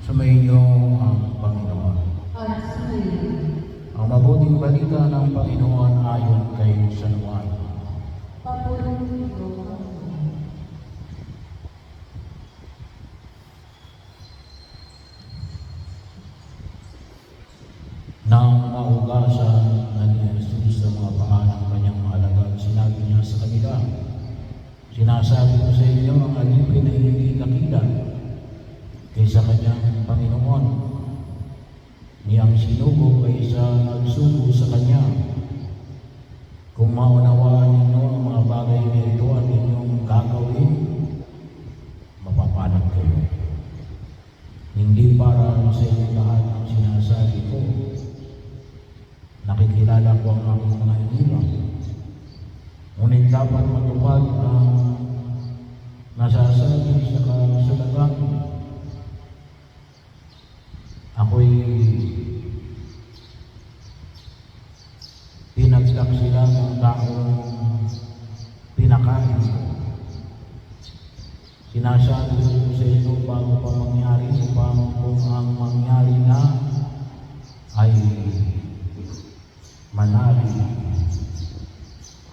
Sumainyo ang Panginoon. Ang mabuting balita ng Panginoon ayon kay San Juan. Nang mahugasan na ni Jesus sa mga paa ng kanyang mga alagad, sinabi niya sa kanila, "Sinasabi ko sa inyo, ang alipin ay hindi dakila kaysa kanyang Panginoon. Niyang sinugo ay sa nagsugo sa kanya. Kung maunawaan ninyo ang mga bagay na ito at inyong gagawin, mapapalad kayo. Hindi para sa inyong lahat ang sinasabi ko. Nakikilala ko ang aking mga hinilang. Ngunit dapat matupad ang nasasabi sa kasulatan. Ako'y pinagsaksilan ng taong pinakain ko. Sinasabi ko sa inyo bago pa mangyari upang kung ang mangyari na ay manali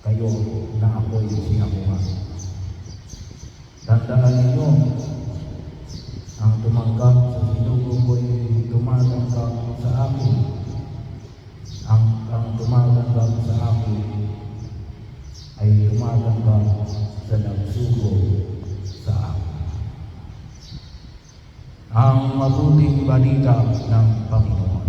kayo na ako'y sinakuha. Tandaan ninyo, ang tumanggap sa sinugo ko'y tumatanggap sa akin. Ang tumatanggap sa akin ay tumatanggap sa nagsugo sa akin." Ang mabuting balita ng Panginoon.